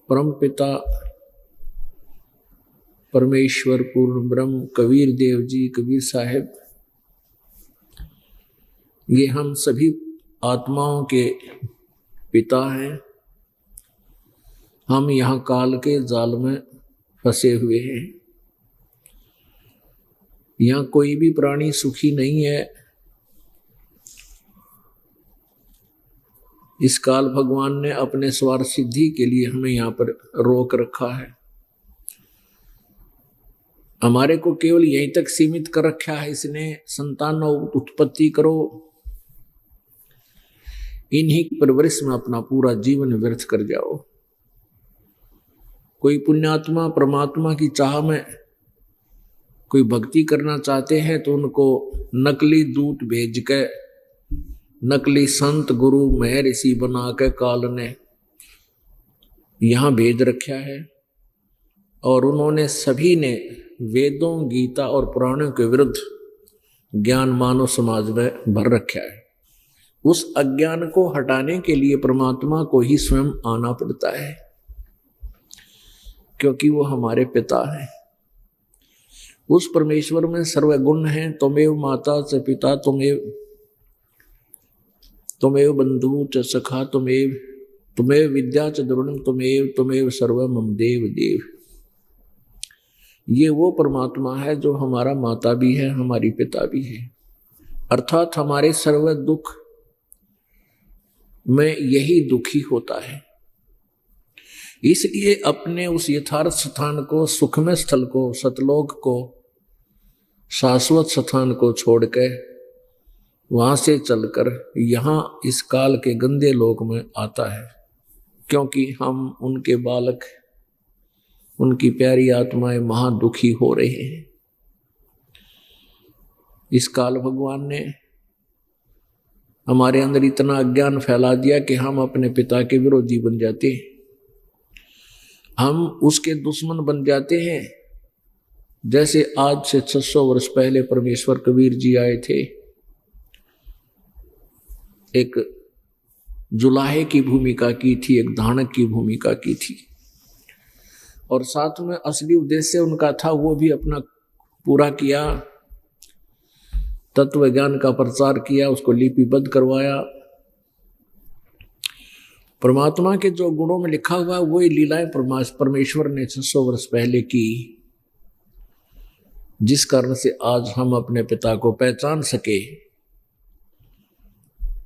परम पिता परमेश्वर पूर्ण ब्रह्म कबीर देव जी, कबीर साहिब, ये हम सभी आत्माओं के पिता हैं। हम यहाँ काल के जाल में फंसे हुए हैं। यहाँ कोई भी प्राणी सुखी नहीं है। इस काल भगवान ने अपने स्वार्थ सिद्धि के लिए हमें यहाँ पर रोक रखा है। हमारे को केवल यहीं तक सीमित कर रखा है इसने, संतान उत्पत्ति करो, इन्हीं परवरिश में अपना पूरा जीवन व्यर्थ कर जाओ। कोई पुण्यात्मा परमात्मा की चाह में कोई भक्ति करना चाहते हैं तो उनको नकली दूत भेज के, नकली संत गुरु महर्षि बना के काल ने यहां भेज रखा है। और उन्होंने सभी ने वेदों, गीता और पुराणों के विरुद्ध ज्ञान मानव समाज में भर रखा है। उस अज्ञान को हटाने के लिए परमात्मा को ही स्वयं आना पड़ता है, क्योंकि वो हमारे पिता हैं। उस परमेश्वर में सर्वगुण हैं। त्वमेव माता च पिता, त्वमेव बंधु च सखा, त्वमेव विद्या च द्रविणम, त्वमेव सर्व मम देव देव। ये वो परमात्मा है जो हमारा माता भी है, हमारी पिता भी है। अर्थात हमारे सर्व दुख में यही दुखी होता है। इसलिए अपने उस यथार्थ स्थान को, सुखमय स्थल को, सतलोक को, शाश्वत स्थान को छोड़ के वहां से चलकर यहां इस काल के गंदे लोक में आता है, क्योंकि हम उनके बालक, उनकी प्यारी आत्माएं महादुखी हो रहे हैं। इस काल भगवान ने हमारे अंदर इतना अज्ञान फैला दिया कि हम अपने पिता के विरोधी बन जाते हैं, हम उसके दुश्मन बन जाते हैं। जैसे आज से 600 वर्ष पहले परमेश्वर कबीर जी आए थे, एक जुलाहे की भूमिका की थी, एक धानक की भूमिका की थी, और साथ में असली उद्देश्य उनका था वो भी अपना पूरा किया, तत्व ज्ञान का प्रचार किया, उसको लिपिबद्ध करवाया। परमात्मा के जो गुणों में लिखा हुआ वही लीलाएं परमेश्वर ने 600 वर्ष पहले की, जिस कारण से आज हम अपने पिता को पहचान सके।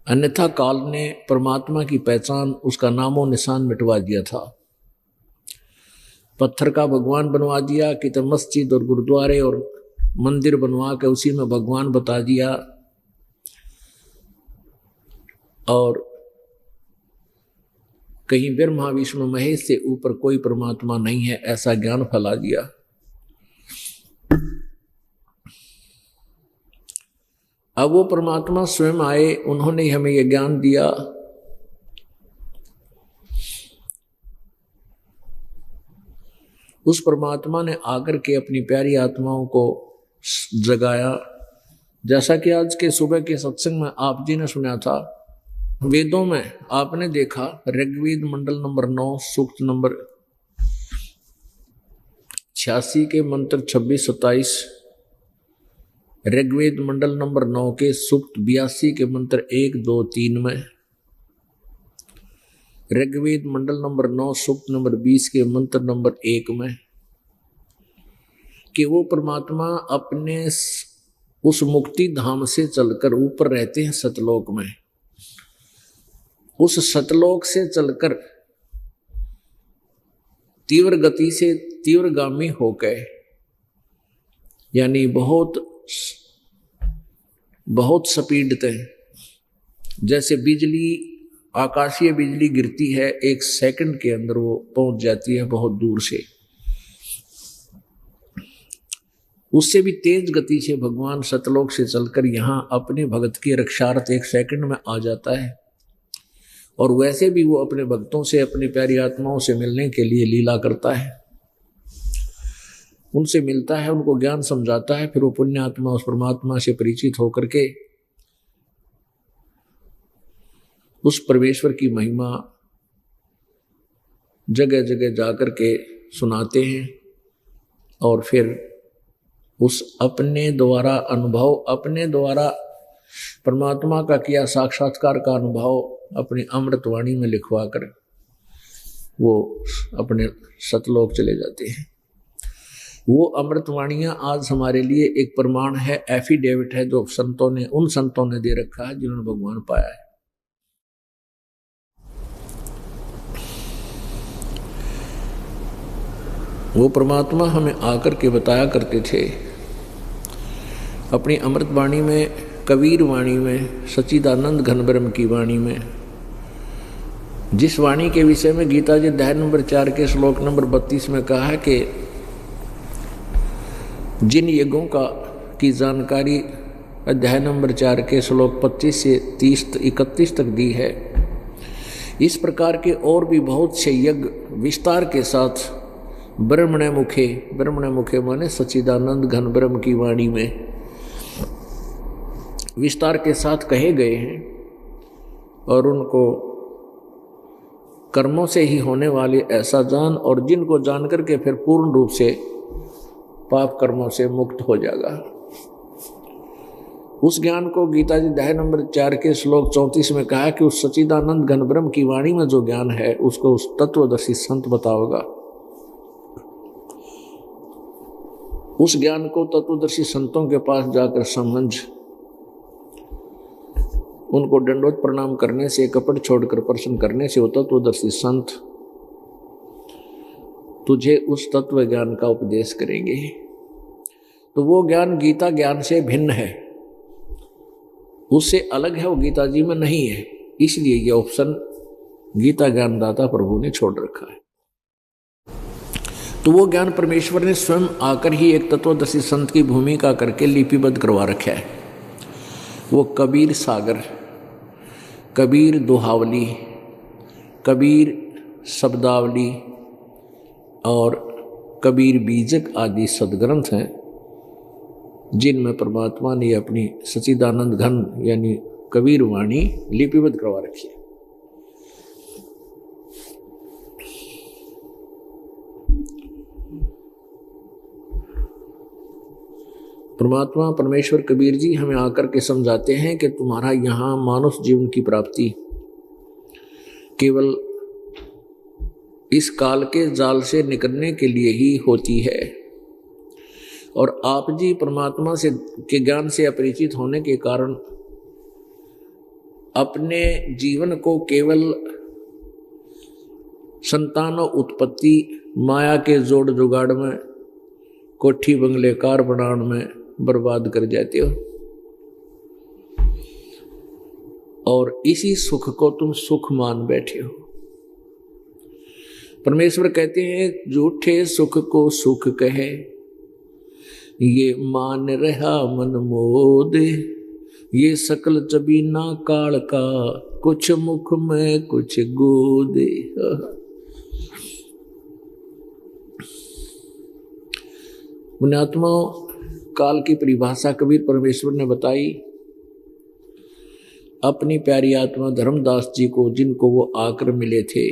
अन्यथा काल ने परमात्मा की पहचान, उसका नामो निशान मिटवा दिया था। पत्थर का भगवान बनवा दिया कि तो मस्जिद और गुरुद्वारे और मंदिर बनवा के उसी में भगवान बता दिया, और कहीं ब्रह्मा विष्णु महेश से ऊपर कोई परमात्मा नहीं है, ऐसा ज्ञान फैला दिया। अब वो परमात्मा स्वयं आए, उन्होंने हमें यह ज्ञान दिया। उस परमात्मा ने आकर के अपनी प्यारी आत्माओं को जगाया। जैसा कि आज के सुबह के सत्संग में आप जी ने सुना था, वेदों में आपने देखा ऋग्वेद मंडल नंबर 9 सूक्त नंबर 86 के मंत्र 26-27, ऋग्वेद मंडल नंबर 9 के सूक्त 82 के मंत्र 1, 2, 3 में, ऋग्वेद मंडल नंबर 9 सूक्त नंबर 20 के मंत्र नंबर 1 में, कि वो परमात्मा अपने उस मुक्ति धाम से चलकर ऊपर रहते हैं सतलोक में। उस सतलोक से चलकर तीव्र गति से तीव्रगामी होकर, यानी बहुत स्पीड तक, जैसे बिजली, आकाशीय बिजली गिरती है, 1 सेकंड के अंदर वो पहुंच जाती है बहुत दूर से। उससे भी तेज गति से भगवान सतलोक से चलकर यहां अपने भगत की रक्षार्थ 1 सेकंड में आ जाता है। और वैसे भी वो अपने भक्तों से, अपनी प्यारी आत्माओं से मिलने के लिए लीला करता है, उनसे मिलता है, उनको ज्ञान समझाता है। फिर वो पुण्य आत्मा उस परमात्मा से परिचित होकर के उस परमेश्वर की महिमा जगह जगह जाकर के सुनाते हैं और फिर उस अपने द्वारा अनुभव, अपने द्वारा परमात्मा का किया साक्षात्कार का अनुभव अपनी अमृतवाणी में लिखवा कर वो अपने सतलोक चले जाते हैं। वो अमृतवाणियां आज हमारे लिए एक प्रमाण है, एफिडेविट है जो संतों ने, उन संतों ने दे रखा है जिन्होंने भगवान पाया है। वो परमात्मा हमें आकर के बताया करते थे अपनी अमृतवाणी में, कबीर वाणी में, सच्चिदानंद घन ब्रह्म की वाणी में, जिस वाणी के विषय में गीता जी अध्याय नंबर 4 के श्लोक नंबर 32 में कहा है कि जिन यज्ञों की जानकारी अध्याय नंबर 4 के श्लोक 25 से 31 तक दी है, इस प्रकार के और भी बहुत से यज्ञ विस्तार के साथ ब्रह्मणे मुखे माने सच्चिदानंद घन ब्रह्म की वाणी में विस्तार के साथ कहे गए हैं और उनको कर्मों से ही होने वाले ऐसा जान, और जिनको जान करके फिर पूर्ण रूप से पाप कर्मों से मुक्त हो जाएगा। उस ज्ञान को गीता जी अध्याय नंबर 4 के श्लोक 34 में कहा कि उस सच्चिदानंद घन ब्रह्म की वाणी में जो ज्ञान है उसको उस तत्वदर्शी संत बताओगा। उस ज्ञान को तत्वदर्शी संतों के पास जाकर समझ, उनको दंडवत प्रणाम करने से, कपट छोड़कर प्रश्न करने से वो तत्वदर्शी संत तुझे उस तत्व ज्ञान का उपदेश करेंगे। तो वो ज्ञान गीता ज्ञान से भिन्न है, उससे अलग है, वो गीता जी में नहीं है। इसलिए ये ऑप्शन गीता ज्ञानदाता प्रभु ने छोड़ रखा है। तो वो ज्ञान परमेश्वर ने स्वयं आकर ही एक तत्वदर्शी संत की भूमिका करके लिपिबद्ध करवा रखा है। वो कबीर सागर, कबीर दोहावली, कबीर शब्दावली और कबीर बीजक आदि सदग्रंथ हैं जिनमें परमात्मा ने अपनी सच्चिदानंद घन यानी कबीर वाणी लिपिबद्ध करवा रखी है। परमात्मा परमेश्वर कबीर जी हमें आकर के समझाते हैं कि तुम्हारा यहाँ मानव जीवन की प्राप्ति केवल इस काल के जाल से निकलने के लिए ही होती है, और आप जी परमात्मा से के ज्ञान से अपरिचित होने के कारण अपने जीवन को केवल संतानों उत्पत्ति, माया के जोड़ जुगाड़ में, कोठी बंगले कार बनाने में बर्बाद कर जाते हो, और इसी सुख को तुम सुख मान बैठे हो। परमेश्वर कहते हैं झूठे सुख को सुख कहे, ये मान रहा मन मोद, ये सकल चबीना काल का, कुछ मुख में कुछ गोदे। पुण्यात्माओं, काल की परिभाषा कबीर परमेश्वर ने बताई अपनी प्यारी आत्मा धर्मदास जी को, जिनको वो आकर मिले थे,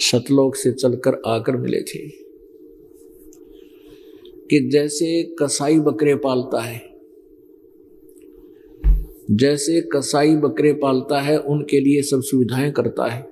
सतलोक से चलकर आकर मिले थे, कि जैसे कसाई बकरे पालता है, जैसे कसाई बकरे पालता है, उनके लिए सब सुविधाएं करता है,